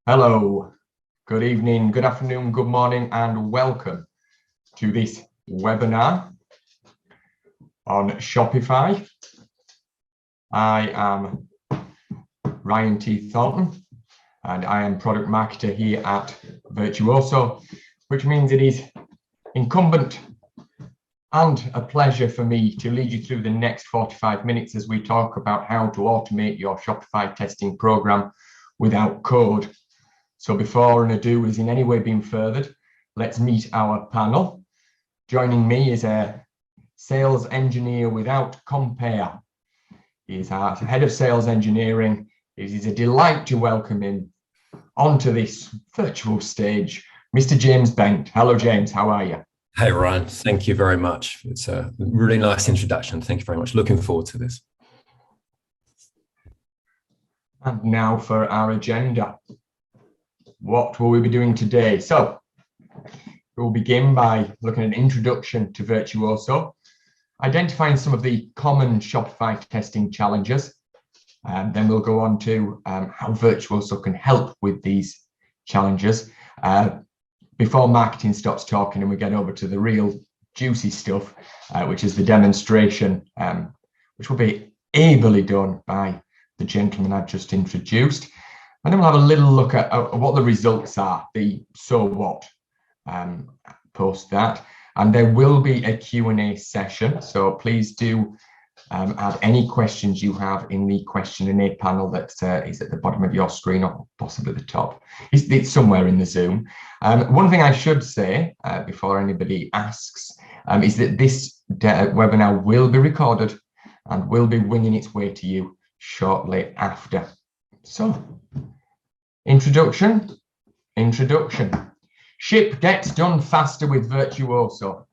Hello, good evening, good afternoon, good morning, and welcome to this webinar on Shopify. I am Ryan T. Thornton, and I am product marketer here at Virtuoso, which means it is incumbent and a pleasure for me to lead you through the next 45 minutes as we talk about how to automate your Shopify testing program without code. So before ado is in any way being furthered, let's meet our panel. Joining me is a sales engineer without compare. He is our head of sales engineering. It is a delight to welcome him onto this virtual stage, Mr. James Bent. Hello, James. How are you? Hey, Ryan. Thank you very much. It's a really nice introduction. Thank you very much. Looking forward to this. And now for our agenda. What will we be doing today? So we'll begin by looking at an introduction to Virtuoso, identifying some of the common Shopify testing challenges. And then we'll go on to how Virtuoso can help with these challenges before marketing stops talking and we get over to the real juicy stuff, which is the demonstration, which will be ably done by the gentleman I've just introduced. And then we'll have a little look at what the results are, the so what, post that. And there will be a Q&A session. So please do add any questions you have in the question and A panel that is at the bottom of your screen or possibly the top. It's somewhere in the Zoom. One thing I should say before anybody asks is that this webinar will be recorded and will be winging its way to you shortly after. So, introduction. Ship gets done faster with Virtuoso.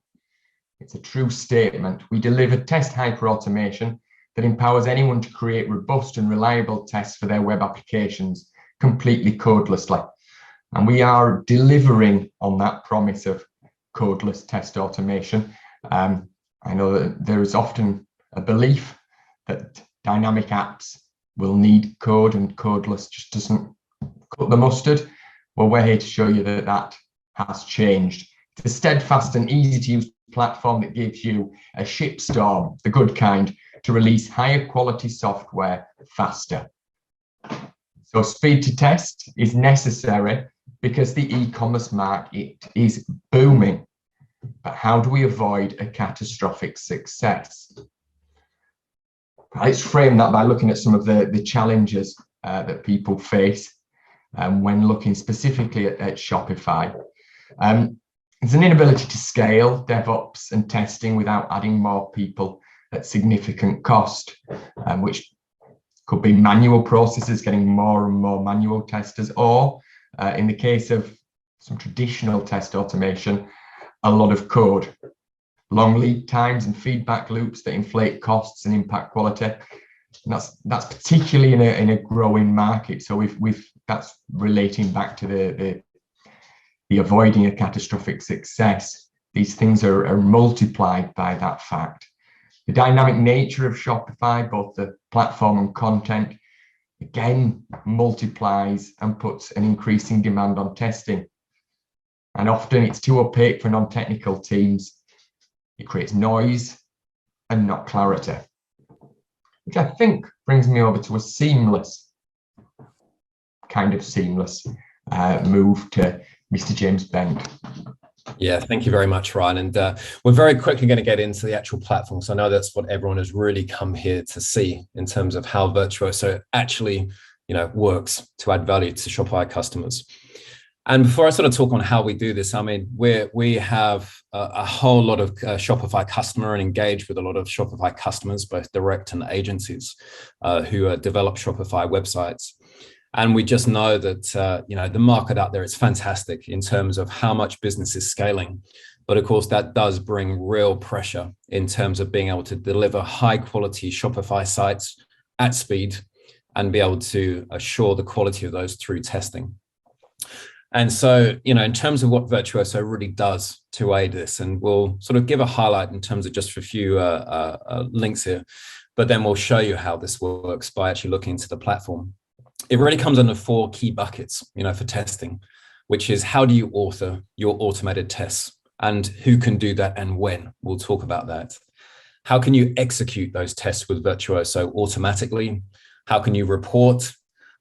It's a true statement. We deliver test hyperautomation that empowers anyone to create robust and reliable tests for their web applications completely codelessly. And we are delivering on that promise of codeless test automation. I know that there is often a belief that dynamic apps will need code and codeless just doesn't cut the mustard. Well, we're here to show you that that has changed. It's a steadfast and easy to use platform that gives you a shitstorm, the good kind, to release higher quality software faster. So speed to test is necessary because the e-commerce market is booming. But how do we avoid a catastrophic success? Let's frame that by looking at some of the challenges that people face when looking specifically at Shopify. There's an inability to scale DevOps and testing without adding more people at significant cost, which could be manual processes, getting more and more manual testers, or in the case of some traditional test automation, a lot of code, long lead times and feedback loops that inflate costs and impact quality. And that's particularly in a growing market. So that's relating back to the avoiding a catastrophic success. These things are multiplied by that fact. The dynamic nature of Shopify, both the platform and content, again, multiplies and puts an increasing demand on testing. And often it's too opaque for non-technical teams. It creates noise and not clarity, which I think brings me over to a seamless move to Mr. James Bent. Yeah, thank you very much, Ryan. And we're very quickly going to get into the actual platform. So I know that's what everyone has really come here to see in terms of how Virtuoso actually, works to add value to Shopify customers. And before I sort of talk on how we do this, I mean, we have a whole lot of Shopify customer and engage with a lot of Shopify customers, both direct and agencies who develop Shopify websites. And we just know that, the market out there is fantastic in terms of how much business is scaling. But of course, that does bring real pressure in terms of being able to deliver high quality Shopify sites at speed and be able to assure the quality of those through testing. And so, in terms of what Virtuoso really does to aid this, and we'll sort of give a highlight in terms of just a few links here, but then we'll show you how this works by actually looking into the platform. it really comes under 4 key buckets, for testing, which is how do you author your automated tests and who can do that and when. We'll talk about that. How can you execute those tests with Virtuoso automatically? How can you report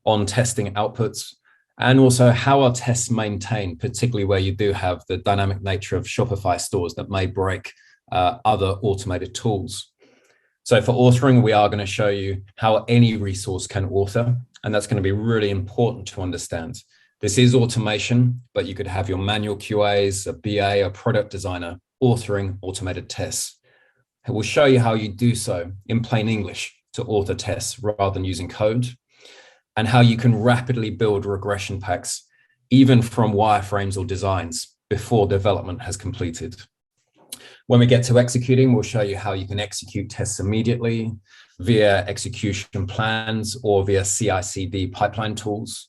on testing outputs? And also, how are tests maintained, particularly where you do have the dynamic nature of Shopify stores that may break other automated tools. So for authoring, we are going to show you how any resource can author, and that's going to be really important to understand. This is automation, but you could have your manual QAs, a BA, a product designer authoring automated tests. And we'll show you how you do so in plain English to author tests rather than using code, and how you can rapidly build regression packs, even from wireframes or designs before development has completed. When we get to executing, we'll show you how you can execute tests immediately via execution plans or via CI/CD pipeline tools,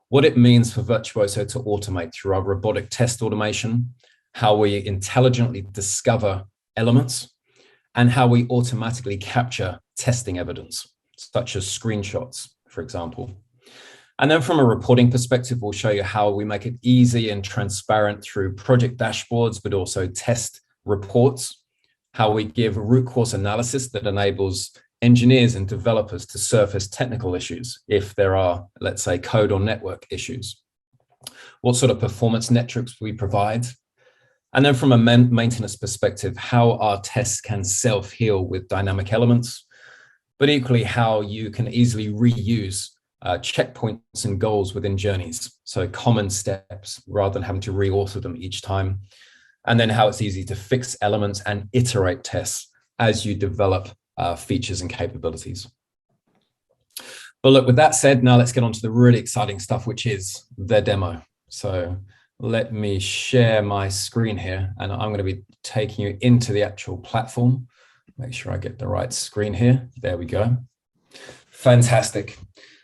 what it means for Virtuoso to automate through our robotic test automation, how we intelligently discover elements, and how we automatically capture testing evidence, such as screenshots, for example. And then from a reporting perspective, we'll show you how we make it easy and transparent through project dashboards, but also test reports, how we give root cause analysis that enables engineers and developers to surface technical issues if there are, let's say, code or network issues, what sort of performance metrics we provide, and then from a maintenance perspective, how our tests can self-heal with dynamic elements, but equally how you can easily reuse checkpoints and goals within journeys, so common steps rather than having to re-author them each time, and then how it's easy to fix elements and iterate tests as you develop features and capabilities. But look, with that said, now let's get on to the really exciting stuff, which is the demo. So let me share my screen here, and I'm going to be taking you into the actual platform. Make sure I get the right screen here. There we go. Fantastic.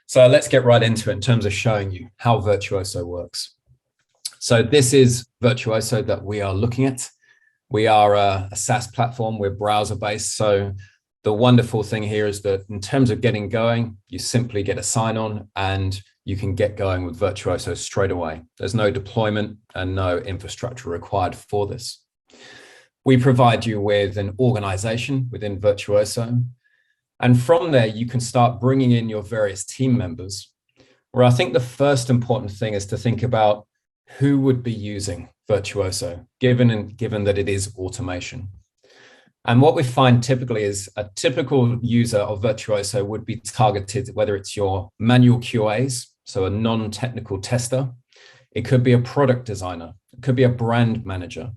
So let's get right into it in terms of showing you how Virtuoso works. So this is Virtuoso that we are looking at. We are a SaaS platform. We're browser-based. So the wonderful thing here is that in terms of getting going, you simply get a sign-on and you can get going with Virtuoso straight away. There's no deployment and no infrastructure required for this. We provide you with an organization within Virtuoso. And from there, you can start bringing in your various team members, where I think the first important thing is to think about who would be using Virtuoso, given that it is automation. And what we find typically is a typical user of Virtuoso would be targeted, whether it's your manual QAs, so a non-technical tester, it could be a product designer, it could be a brand manager.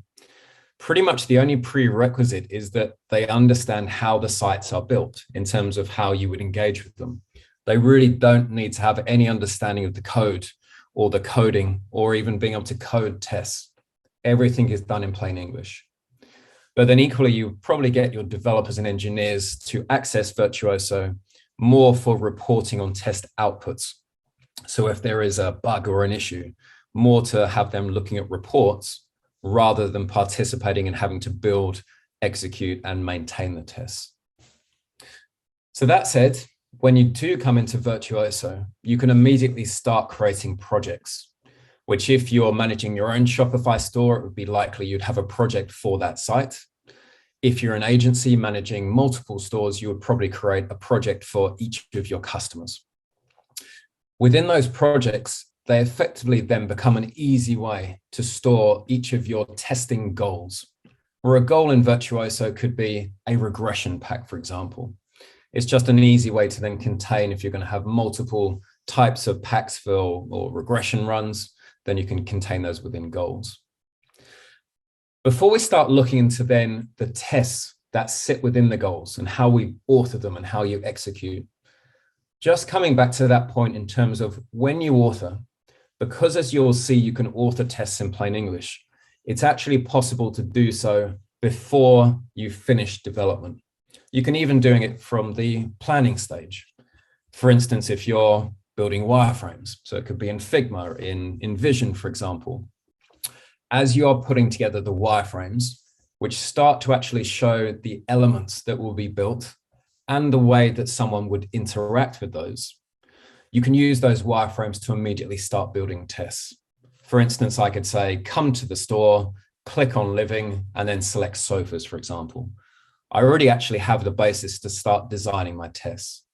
Pretty much the only prerequisite is that they understand how the sites are built in terms of how you would engage with them. They really don't need to have any understanding of the code or the coding or even being able to code tests. Everything is done in plain English. But then equally, you probably get your developers and engineers to access Virtuoso more for reporting on test outputs. So if there is a bug or an issue, more to have them looking at reports rather than participating in having to build, execute, and maintain the tests. So that said, when you do come into Virtuoso, you can immediately start creating projects, which if you're managing your own Shopify store, it would be likely you'd have a project for that site. If you're an agency managing multiple stores, you would probably create a project for each of your customers. Within those projects, they effectively then become an easy way to store each of your testing goals, where a goal in Virtuoso could be a regression pack, for example. It's just an easy way to then contain, if you're going to have multiple types of packs for or regression runs, then you can contain those within goals. Before we start looking into then the tests that sit within the goals and how we author them and how you execute, just coming back to that point in terms of when you author, because as you'll see, you can author tests in plain English, it's actually possible to do so before you finish development. You can even doing it from the planning stage. For instance, if you're building wireframes, so it could be in Figma, in Vision, for example, as you're putting together the wireframes, which start to actually show the elements that will be built and the way that someone would interact with those, you can use those wireframes to immediately start building tests. For instance, I could say, come to the store, click on living, and then select sofas, for example. I already actually have the basis to start designing my tests.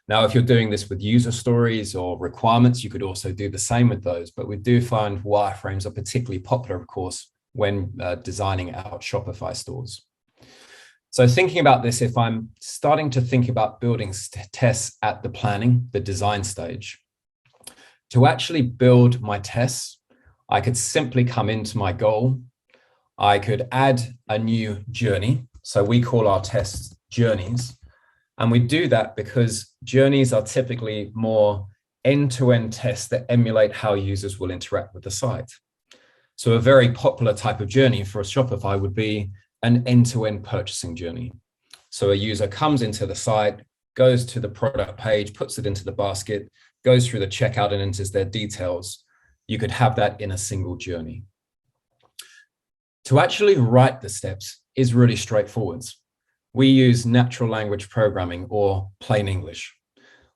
Now, if you're doing this with user stories or requirements, you could also do the same with those, but we do find wireframes are particularly popular, of course, when designing out Shopify stores. So thinking about this, if I'm starting to think about building tests at the planning, the design stage, to actually build my tests, I could simply come into my goal. I could add a new journey. So we call our tests journeys. And we do that because journeys are typically more end-to-end tests that emulate how users will interact with the site. So a very popular type of journey for a Shopify would be an end-to-end purchasing journey. So a user comes into the site, goes to the product page, puts it into the basket, goes through the checkout and enters their details. You could have that in a single journey. To actually write the steps is really straightforward. We use natural language programming, or plain English,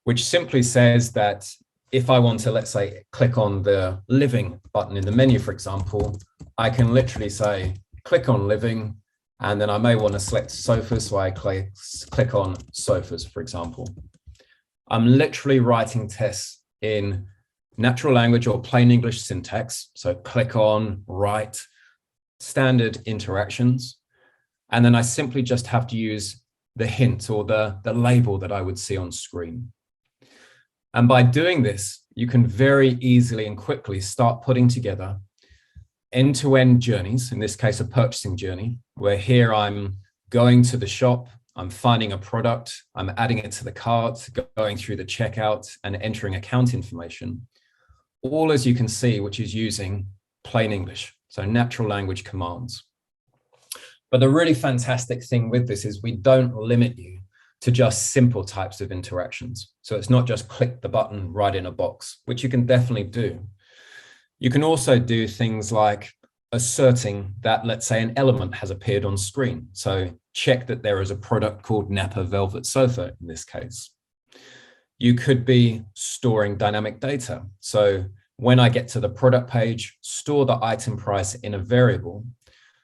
which simply says that if I want to, let's say, click on the living button in the menu, for example, I can literally say, click on living, and then I may want to select sofas, so I click on sofas, for example. I'm literally writing tests in natural language or plain English syntax, so click on, write, standard interactions. And then I simply just have to use the hint or the label that I would see on screen. And by doing this, you can very easily and quickly start putting together end-to-end journeys, in this case, a purchasing journey, where here I'm going to the shop, I'm finding a product, I'm adding it to the cart, going through the checkout and entering account information, all as you can see, which is using plain English, so natural language commands. But the really fantastic thing with this is we don't limit you to just simple types of interactions. So it's not just click the button, write in a box, which you can definitely do. You can also do things like asserting that, let's say, an element has appeared on screen. So check that there is a product called Napa Velvet Sofa in this case. You could be storing dynamic data. So when I get to the product page, store the item price in a variable,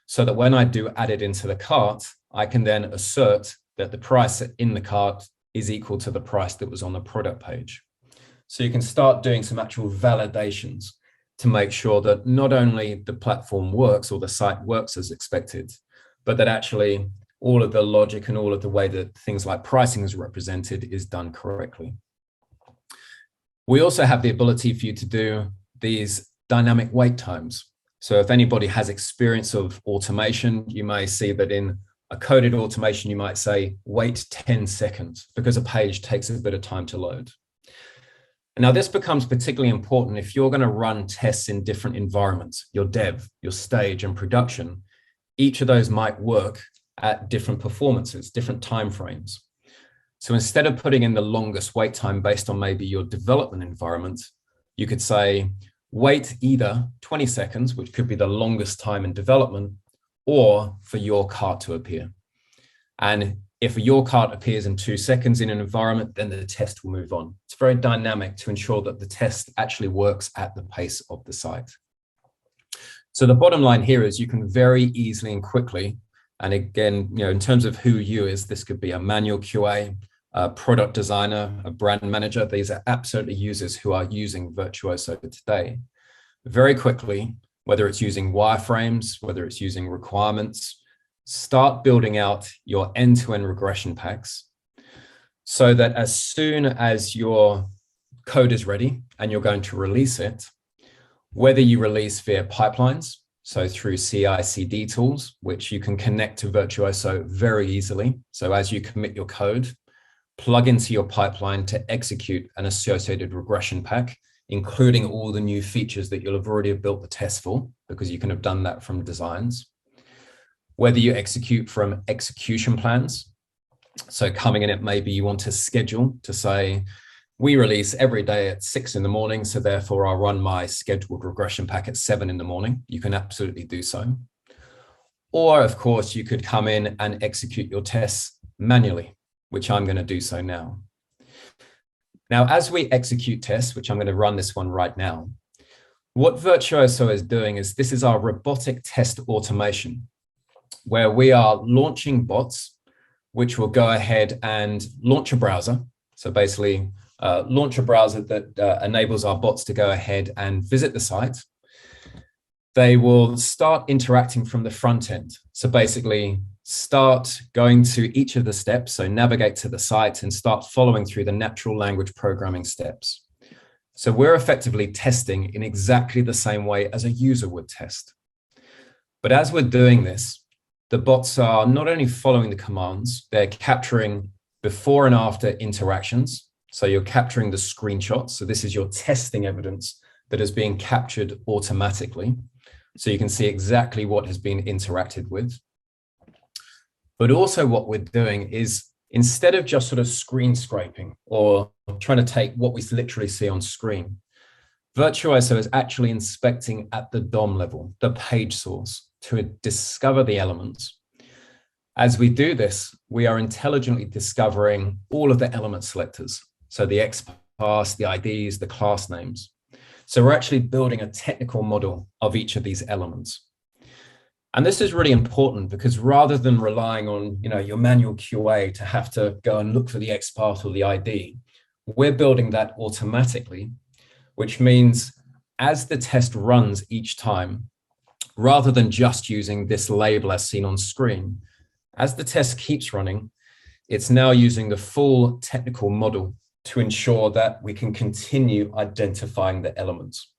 so that when I do add it into the cart, I can then assert that the price in the cart is equal to the price that was on the product page. So you can start doing some actual validations to make sure that not only the platform works or the site works as expected, but that actually all of the logic and all of the way that things like pricing is represented is done correctly. We also have the ability for you to do these dynamic wait times. So if anybody has experience of automation, you may see that in a coded automation, you might say, wait 10 seconds because a page takes a bit of time to load. Now, this becomes particularly important if you're going to run tests in different environments, your dev, your stage, and production. Each of those might work at different performances, different timeframes. So instead of putting in the longest wait time based on maybe your development environment, you could say, wait either 20 seconds, which could be the longest time in development, or for your cart to appear. And if your cart appears in 2 seconds in an environment, then the test will move on. It's very dynamic to ensure that the test actually works at the pace of the site. So the bottom line here is you can very easily and quickly, and again, in terms of who you is, this could be a manual QA, a product designer, a brand manager. These are absolutely users who are using Virtuoso today. Very quickly, whether it's using wireframes, whether it's using requirements, start building out your end-to-end regression packs so that as soon as your code is ready and you're going to release it, whether you release via pipelines, so through CI/CD tools, which you can connect to Virtuoso very easily. So as you commit your code, plug into your pipeline to execute an associated regression pack, including all the new features that you'll have already built the test for, because you can have done that from designs. Whether you execute from execution plans, so coming in, it maybe you want to schedule to say, we release every day at 6 in the morning, so therefore I'll run my scheduled regression pack at 7 in the morning. You can absolutely do so. Or of course, you could come in and execute your tests manually, which I'm going to do so now. Now, as we execute tests, which I'm going to run this one right now, what Virtuoso is doing is this is our robotic test automation, where we are launching bots, which will go ahead and launch a browser. So basically, launch a browser that enables our bots to go ahead and visit the site. They will start interacting from the front end. So basically, start going to each of the steps, so navigate to the site and start following through the natural language programming steps. So we're effectively testing in exactly the same way as a user would test. But as we're doing this, the bots are not only following the commands, they're capturing before and after interactions. So you're capturing the screenshots. So this is your testing evidence that is being captured automatically. So you can see exactly what has been interacted with. But also what we're doing is, instead of just sort of screen scraping or trying to take what we literally see on screen, Virtuoso is actually inspecting at the DOM level, the page source, to discover the elements. As we do this, we are intelligently discovering all of the element selectors. So the XPath, the IDs, the class names. So we're actually building a technical model of each of these elements. And this is really important because rather than relying on, your manual QA to have to go and look for the XPath or the ID, we're building that automatically, which means as the test runs each time, rather than just using this label as seen on screen, as the test keeps running, it's now using the full technical model to ensure that we can continue identifying the elements.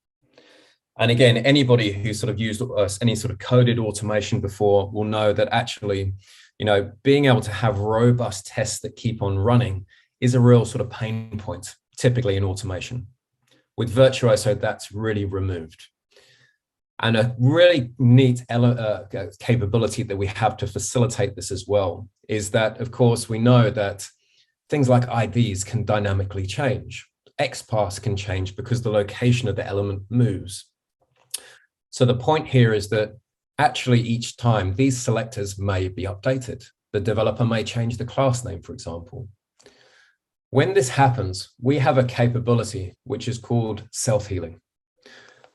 And again, anybody who's sort of used any sort of coded automation before will know that actually, being able to have robust tests that keep on running is a real sort of pain point, typically in automation. With Virtuoso, that's really removed. And a really neat capability that we have to facilitate this as well is that, of course, we know that things like IDs can dynamically change. XPaths can change because the location of the element moves. So the point here is that actually each time these selectors may be updated. The developer may change the class name, for example. When this happens, we have a capability which is called self-healing,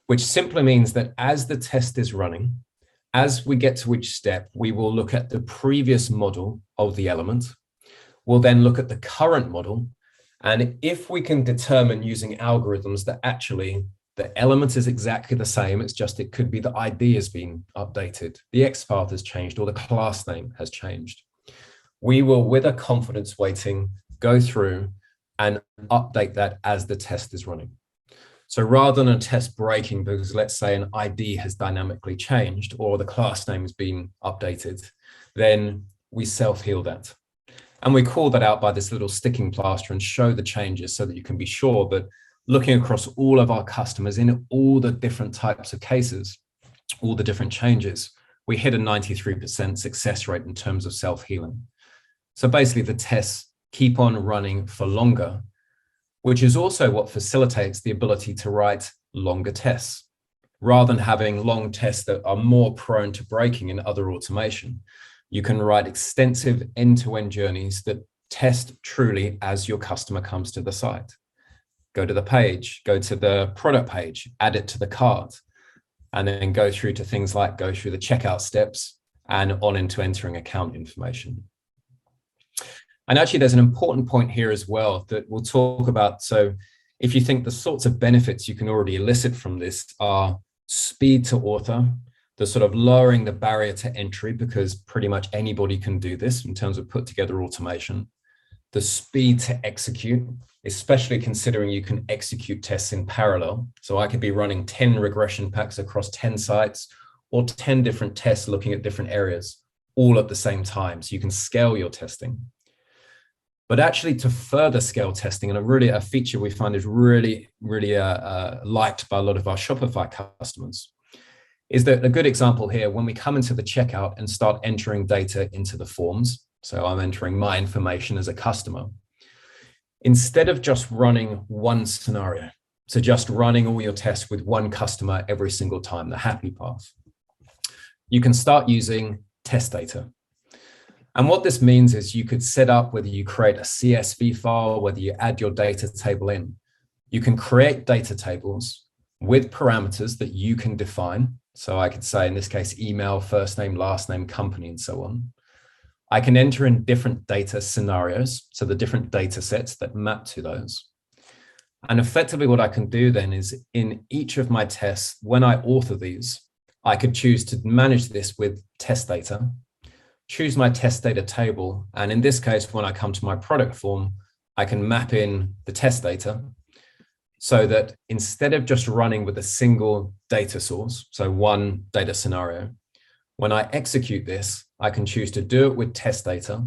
which simply means that as the test is running, as we get to each step, we will look at the previous model of the element. We'll then look at the current model. And if we can determine using algorithms that actually the element is exactly the same, it's just it could be the ID has been updated, the XPath has changed, or the class name has changed, we will, with a confidence weighting, go through and update that as the test is running. So rather than a test breaking because, let's say, an ID has dynamically changed or the class name has been updated, then we self-heal that. And we call that out by this little sticking plaster and show the changes so that you can be sure that looking across all of our customers in all the different types of cases, all the different changes, we hit a 93% success rate in terms of self-healing. So basically the tests keep on running for longer, which is also what facilitates the ability to write longer tests. Rather than having long tests that are more prone to breaking in other automation, you can write extensive end-to-end journeys that test truly as your customer comes to the site. Go to the page, go to the product page, add it to the cart, and then go through to things like go through the checkout steps and on into entering account information. And actually, there's an important point here as well that we'll talk about. So if you think the sorts of benefits you can already elicit from this are speed to author, the sort of lowering the barrier to entry because pretty much anybody can do this in terms of put together automation, the speed to execute, especially considering you can execute tests in parallel. So I could be running 10 regression packs across 10 sites or 10 different tests looking at different areas all at the same time. So you can scale your testing. But actually to further scale testing, and a feature we find is really liked by a lot of our Shopify customers, is that a good example here, when we come into the checkout and start entering data into the forms, so I'm entering my information as a customer, instead of just running one scenario, so just running all your tests with one customer every single time, the happy path, you can start using test data. And what this means is you could set up whether you create a CSV file, whether you add your data table in. You can create data tables with parameters that you can define. So I could say, in this case, email, first name, last name, company, and so on. I can enter in different data scenarios, so the different data sets that map to those. And effectively what I can do then is in each of my tests, when I author these, I could choose to manage this with test data, choose my test data table. And in this case, when I come to my product form, I can map in the test data so that instead of just running with a single data source, so one data scenario, when I execute this, I can choose to do it with test data.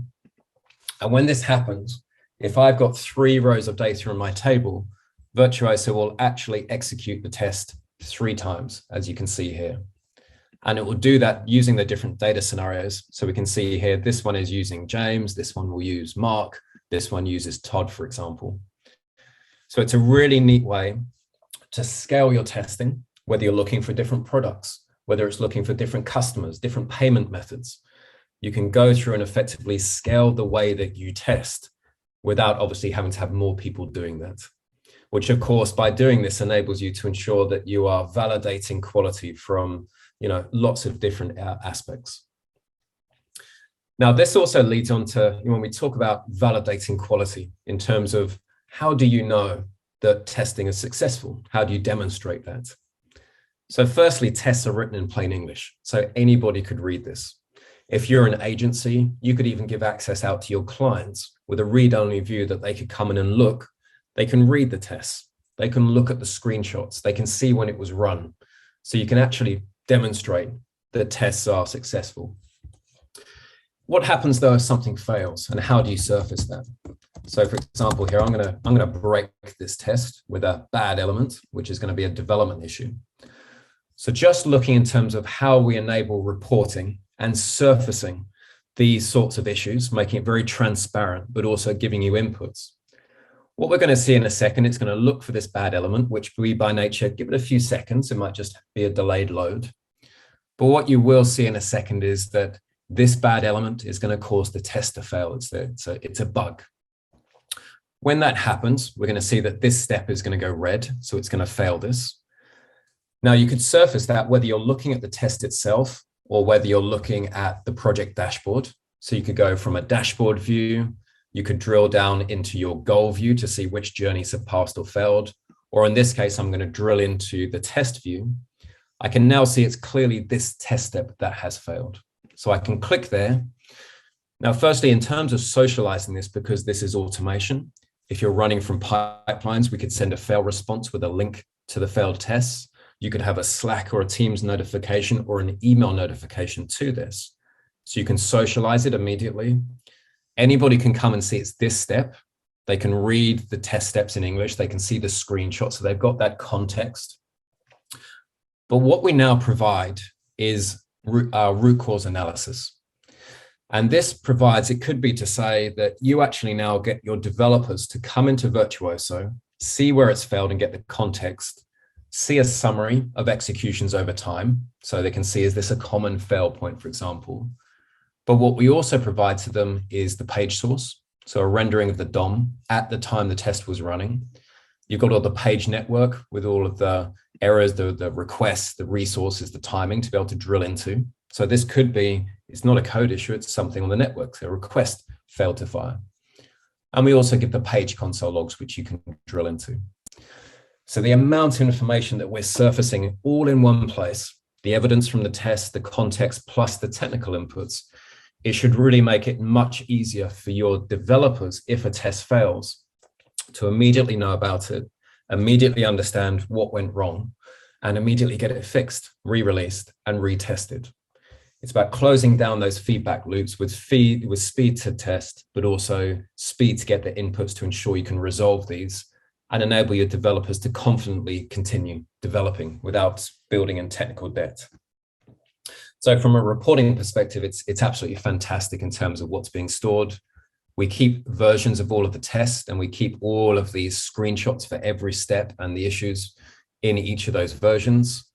And when this happens, if I've got 3 rows of data in my table, Virtuoso will actually execute the test 3 times, as you can see here. And it will do that using the different data scenarios. So we can see here, this one is using James, this one will use Mark, this one uses Todd, for example. So it's a really neat way to scale your testing, whether you're looking for different products, whether it's looking for different customers, different payment methods. You can go through and effectively scale the way that you test without obviously having to have more people doing that, which of course, by doing this enables you to ensure that you are validating quality from lots of different aspects. Now, this also leads on to when we talk about validating quality in terms of how do you know that testing is successful? How do you demonstrate that? So firstly, tests are written in plain English, so anybody could read this. If you're an agency, you could even give access out to your clients with a read-only view that they could come in and look. They can read the tests. They can look at the screenshots. They can see when it was run. So you can actually demonstrate that tests are successful. What happens though if something fails, and how do you surface that? So for example, here, I'm gonna break this test with a bad element, which is gonna be a development issue. So just looking in terms of how we enable reporting and surfacing these sorts of issues, making it very transparent, but also giving you inputs. What we're going to see in a second, it's going to look for this bad element, which we by nature, give it a few seconds, it might just be a delayed load. But what you will see in a second is that this bad element is going to cause the test to fail. It's a bug. When that happens, we're going to see that this step is going to go red, so it's going to fail this. Now you could surface that whether you're looking at the test itself or whether you're looking at the project dashboard. So you could go from a dashboard view, you could drill down into your goal view to see which journeys have passed or failed. Or in this case, I'm going to drill into the test view. I can now see it's clearly this test step that has failed. So I can click there. Now, firstly, in terms of socializing this, because this is automation, if you're running from pipelines, we could send a fail response with a link to the failed tests. You could have a Slack or a Teams notification or an email notification to this. So you can socialize it immediately. Anybody can come and see it's this step. They can read the test steps in English. They can see the screenshot. So they've got that context. But what we now provide is root cause analysis. And this provides, it could be to say that you actually now get your developers to come into Virtuoso, see where it's failed and get the context, see a summary of executions over time. So they can see, is this a common fail point, for example? But what we also provide to them is the page source. So a rendering of the DOM at the time the test was running. You've got all the page network with all of the errors, the requests, the resources, the timing to be able to drill into. So this could be, it's not a code issue, it's something on the network. So a request failed to fire. And we also give the page console logs, which you can drill into. So the amount of information that we're surfacing all in one place, the evidence from the test, the context, plus the technical inputs, it should really make it much easier for your developers, if a test fails, to immediately know about it, immediately understand what went wrong, and immediately get it fixed, re-released, and retested. It's about closing down those feedback loops with speed to test, but also speed to get the inputs to ensure you can resolve these and enable your developers to confidently continue developing without building in technical debt. So from a reporting perspective, it's absolutely fantastic in terms of what's being stored. We keep versions of all of the tests, and we keep all of these screenshots for every step and the issues in each of those versions,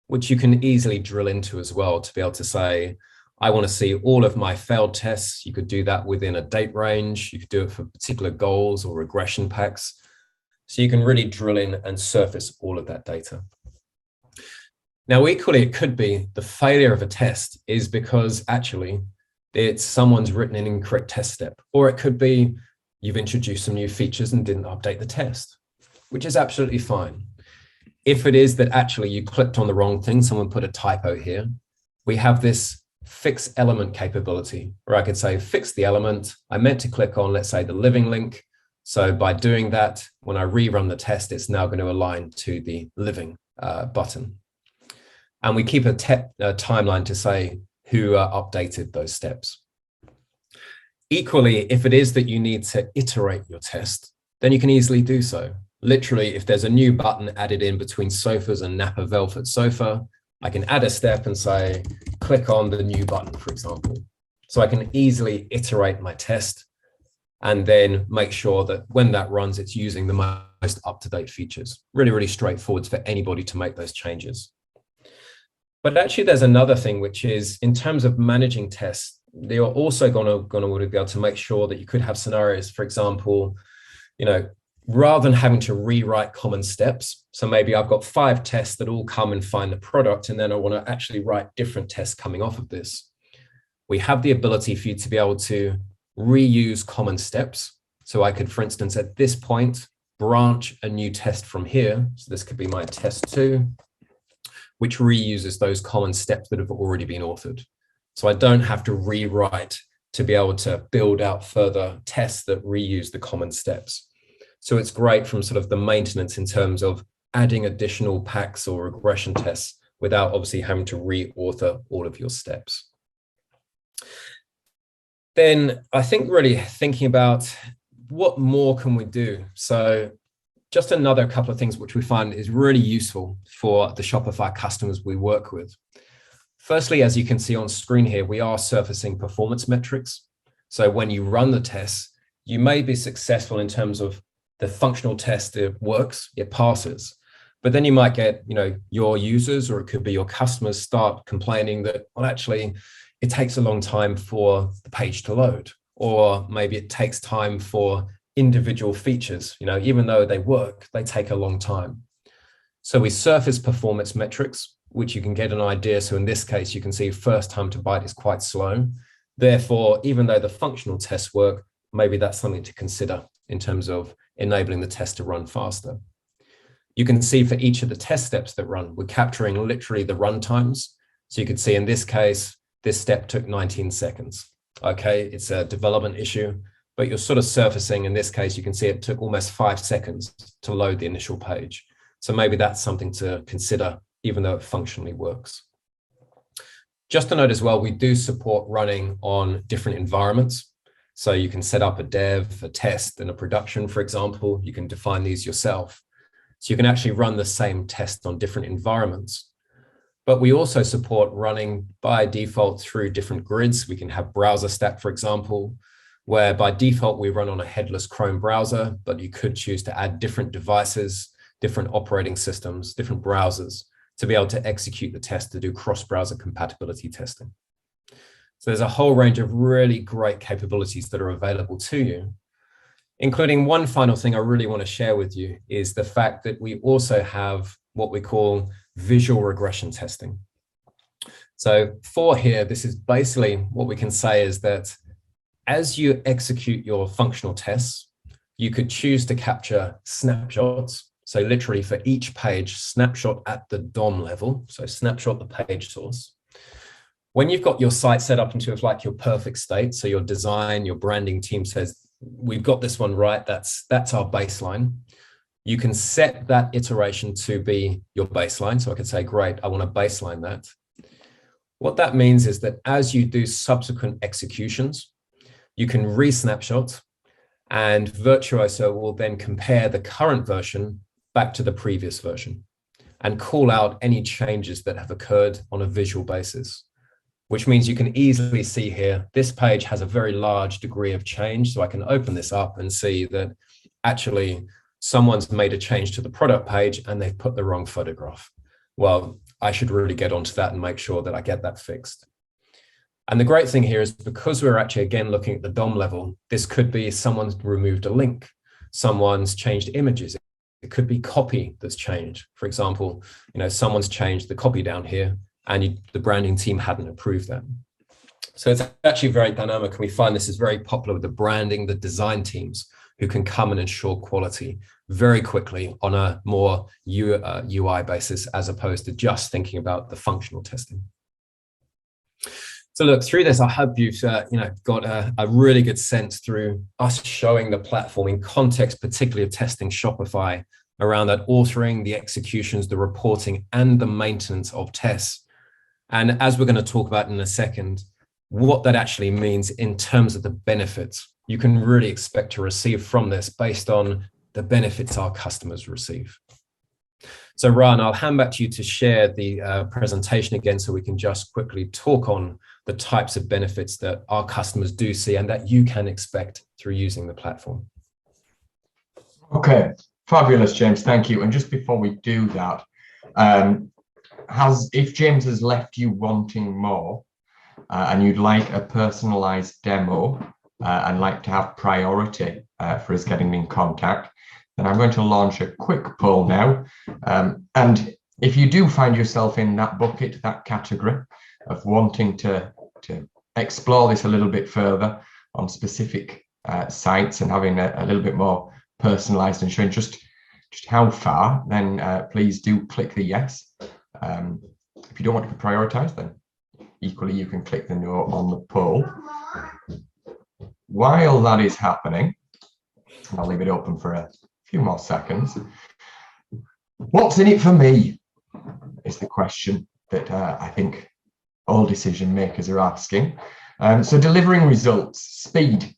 which you can easily drill into as well to be able to say, I want to see all of my failed tests. You could do that within a date range. You could do it for particular goals or regression packs. So you can really drill in and surface all of that data. Now, equally, it could be the failure of a test is because actually it's someone's written an incorrect test step, or it could be you've introduced some new features and didn't update the test, which is absolutely fine. If it is that actually you clicked on the wrong thing, someone put a typo here, we have this fix element capability, where I could say, fix the element. I meant to click on, let's say, the living link. So by doing that, when I rerun the test, it's now going to align to the living button. And we keep a timeline to say who updated those steps. Equally, if it is that you need to iterate your test, then you can easily do so. Literally, if there's a new button added in between sofas and Napa Velvet sofa, I can add a step and say, click on the new button, for example. So I can easily iterate my test and then make sure that when that runs, it's using the most up-to-date features. Really, really straightforward for anybody to make those changes. But actually, there's another thing, which is in terms of managing tests, they are also going to be able to make sure that you could have scenarios, for example, rather than having to rewrite common steps. So maybe I've got 5 tests that all come and find the product, and then I want to actually write different tests coming off of this. We have the ability for you to be able to reuse common steps. So I could, for instance, at this point, branch a new test from here. So this could be my test 2, which reuses those common steps that have already been authored. So I don't have to rewrite to be able to build out further tests that reuse the common steps. So it's great from sort of the maintenance in terms of adding additional packs or regression tests without obviously having to re-author all of your steps. Then I think really thinking about what more can we do? So just another couple of things which we find is really useful for the Shopify customers we work with. Firstly, as you can see on screen here, we are surfacing performance metrics. So when you run the tests, you may be successful in terms of the functional test, it works, it passes. But then you might get, your users, or it could be your customers, start complaining that, well, actually, it takes a long time for the page to load, or maybe it takes time for individual features. Even though they work, they take a long time. So we surface performance metrics, which you can get an idea. So in this case, you can see first time to byte is quite slow. Therefore, even though the functional tests work, maybe that's something to consider in terms of enabling the test to run faster. You can see for each of the test steps that run, we're capturing literally the run times. So you can see in this case, this step took 19 seconds. Okay, it's a development issue, but you're sort of surfacing, in this case, you can see it took almost 5 seconds to load the initial page. So maybe that's something to consider, even though it functionally works. Just to note as well, we do support running on different environments. So you can set up a dev, a test, and a production, for example. You can define these yourself. So you can actually run the same test on different environments. But we also support running by default through different grids. We can have browser stack, for example, where by default we run on a headless Chrome browser, but you could choose to add different devices, different operating systems, different browsers to be able to execute the test to do cross-browser compatibility testing. So there's a whole range of really great capabilities that are available to you, including one final thing I really want to share with you is the fact that we also have what we call visual regression testing. So for here, this is basically what we can say is that as you execute your functional tests, you could choose to capture snapshots. So literally for each page, snapshot at the DOM level. So snapshot the page source. When you've got your site set up into like your perfect state, so your design, your branding team says, we've got this one right, that's our baseline. You can set that iteration to be your baseline. So I could say, great, I want to baseline that. What that means is that as you do subsequent executions, you can re-snapshot, and Virtuoso will then compare the current version back to the previous version and call out any changes that have occurred on a visual basis, which means you can easily see here, this page has a very large degree of change. So I can open this up and see that actually someone's made a change to the product page and they've put the wrong photograph. Well, I should really get onto that and make sure that I get that fixed. And the great thing here is because we're actually, again, looking at the DOM level, this could be someone's removed a link, someone's changed images. It could be copy that's changed. For example, someone's changed the copy down here and the branding team hadn't approved that. So it's actually very dynamic. And we find this is very popular with the branding, the design teams who can come and ensure quality very quickly on a more UI basis, as opposed to just thinking about the functional testing. So look, through this, I hope you've got a really good sense through us showing the platform in context, particularly of testing Shopify, around that authoring, the executions, the reporting, and the maintenance of tests. And as we're going to talk about in a second, what that actually means in terms of the benefits you can really expect to receive from this based on the benefits our customers receive. So Ryan, I'll hand back to you to share the presentation again so we can just quickly talk on the types of benefits that our customers do see and that you can expect through using the platform. Okay, fabulous, James, thank you. And just before we do that, if James has left you wanting more and you'd like a personalized demo and like to have priority for us getting in contact, then I'm going to launch a quick poll now. And if you do find yourself in that bucket, that category of wanting to explore this a little bit further on specific sites and having a little bit more personalized and showing just how far, then please do click the yes. If you don't want to be prioritized, then equally you can click the no on the poll. While that is happening, I'll leave it open for a few more seconds. What's in it for me is the question that I think all decision makers are asking. So delivering results, speed,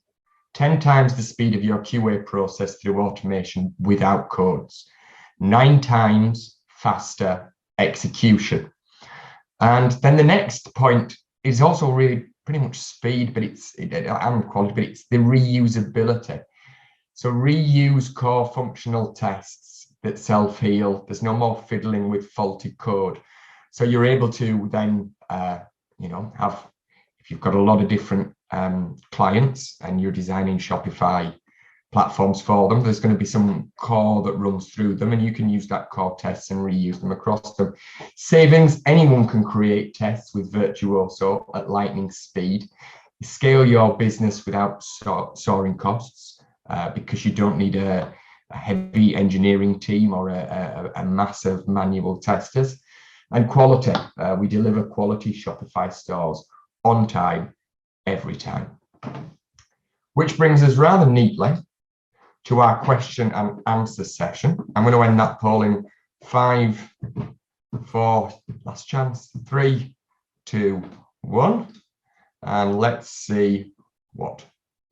10 times the speed of your QA process through automation without codes, 9 times faster execution. And then the next point is also really pretty much speed, but and quality, but it's the reusability. So reuse core functional tests that self-heal. There's no more fiddling with faulty code. So you're able to then, have, if you've got a lot of different clients and you're designing Shopify platforms for them, there's going to be some core that runs through them, and you can use that core tests and reuse them across them. Savings, anyone can create tests with Virtuoso at lightning speed. You scale your business without soaring costs because you don't need a heavy engineering team or a massive manual testers. And quality, we deliver quality Shopify stores on time, every time. Which brings us rather neatly to our question and answer session. I'm going to end that poll in 5, 4, last chance, 3, 2, 1. And let's see what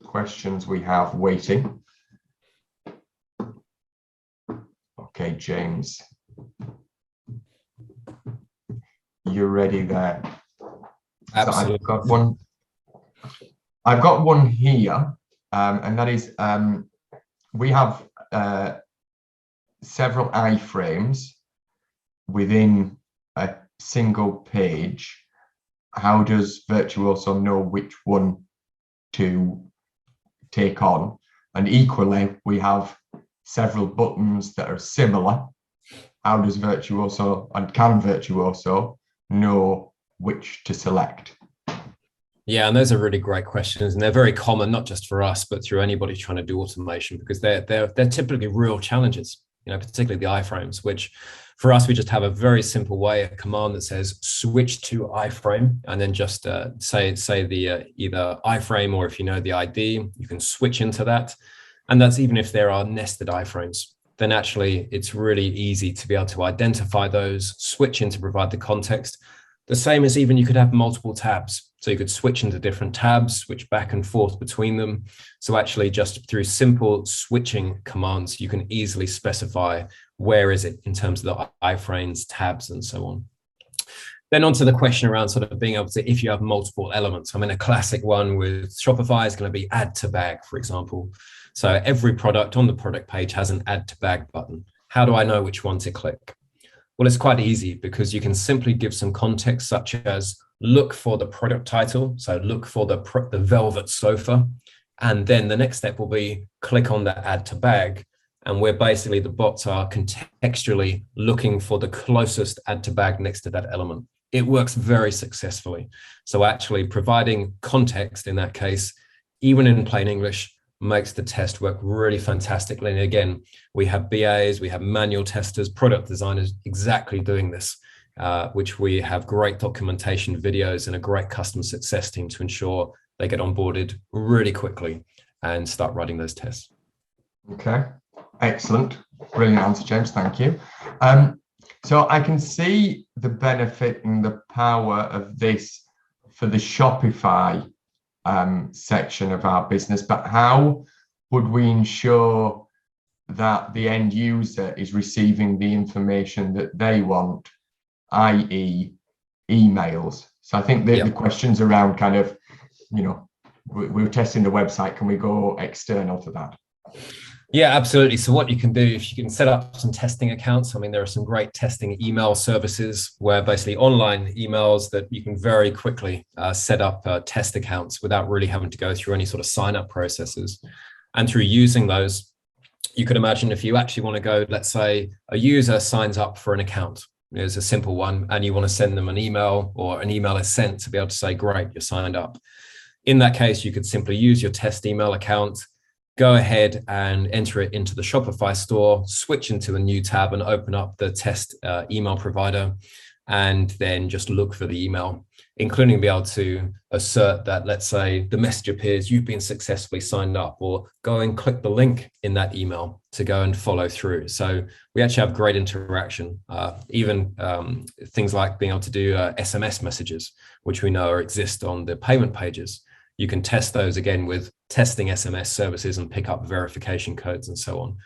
questions we have waiting. Okay, James, you're ready there. Absolutely. So I've got one here, and that is we have several iframes within a single page. How does Virtuoso know which one to take on? And equally, we have several buttons that are similar. How does Virtuoso and can Virtuoso know which to select? Yeah, and those are really great questions, and they're very common, not just for us, but through anybody trying to do automation, because they're typically real challenges, particularly the iframes, which for us, we just have a very simple way, a command that says switch to iframe, and then just say the either iframe, or if you know the ID, you can switch into that. And that's even if there are nested iframes, then actually it's really easy to be able to identify those, switch in to provide the context. The same as even you could have multiple tabs. So you could switch into different tabs, switch back and forth between them. So actually just through simple switching commands, you can easily specify where is it in terms of the iframes, tabs, and so on. Then onto the question around sort of being able to, if you have multiple elements. I mean, a classic one with Shopify is going to be add to bag, for example. So every product on the product page has an add to bag button. How do I know which one to click? Well, it's quite easy because you can simply give some context, such as look for the product title. So look for the velvet sofa. And then the next step will be click on the add to bag. And where basically the bots are contextually looking for the closest add to bag next to that element. It works very successfully. So actually providing context in that case, even in plain English, makes the test work really fantastically. And again, we have BAs, we have manual testers, product designers exactly doing this, which we have great documentation videos and a great customer success team to ensure they get onboarded really quickly and start running those tests. Okay, excellent. Brilliant answer, James. Thank you. So I can see the benefit and the power of this for the Shopify section of our business, but how would we ensure that the end user is receiving the information that they want, i.e. emails? So I think the questions around kind of, you know, we're testing the website, can we go external to that? Yeah, absolutely. So what you can do, if you can set up some testing accounts, I mean, there are some great testing email services where basically online emails that you can very quickly set up test accounts without really having to go through any sort of sign up processes. And through using those, you could imagine if you actually want to go, let's say a user signs up for an account, it's a simple one, and you want to send them an email, or an email is sent to be able to say, great, you're signed up. In that case, you could simply use your test email account, go ahead and enter it into the Shopify store, switch into a new tab and open up the test email provider, and then just look for the email, including be able to assert that, let's say the message appears, you've been successfully signed up, or go and click the link in that email to go and follow through. So we actually have great interaction, even things like being able to do SMS messages, which we know exist on the payment pages. You can test those again with testing SMS services and pick up verification codes and so on.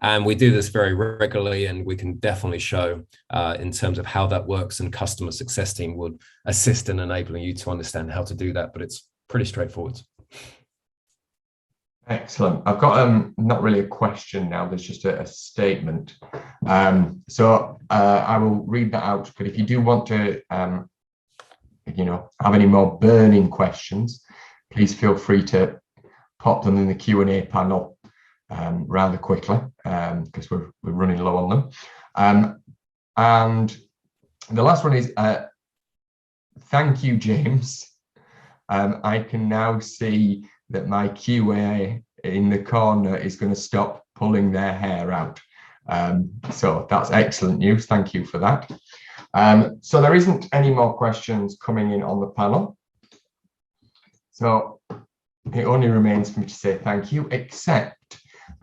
And we do this very regularly, and we can definitely show in terms of how that works, and customer success team would assist in enabling you to understand how to do that, but it's pretty straightforward. Excellent. I've got not really a question now, there's just a statement. So I will read that out, but if you do want to you know, have any more burning questions, please feel free to pop them in the Q&A panel rather quickly, because we're running low on them. And the last one is, thank you, James. I can now see that my QA in the corner is going to stop pulling their hair out. So that's excellent news. Thank you for that. So there isn't any more questions coming in on the panel. So it only remains for me to say thank you, except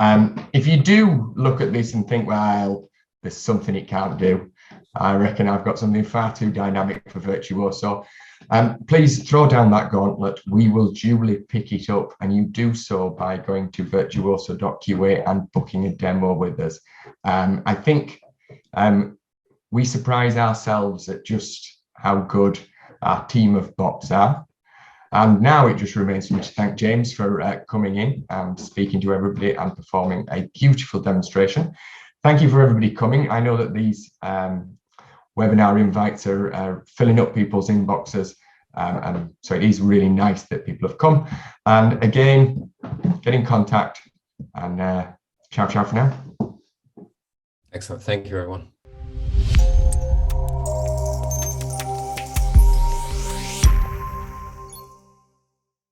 if you do look at this and think, well, there's something it can't do, I reckon I've got something far too dynamic for Virtuoso. Please throw down that gauntlet. We will duly pick it up, and you do so by going to virtuoso.qa and booking a demo with us. I think we surprise ourselves at just how good our team of bots are. And now it just remains for me to thank James for coming in and speaking to everybody and performing a beautiful demonstration. Thank you for everybody coming. I know that these webinar invites are filling up people's inboxes, and so it is really nice that people have come. And again, get in contact, and ciao for now. Excellent. Thank you, everyone.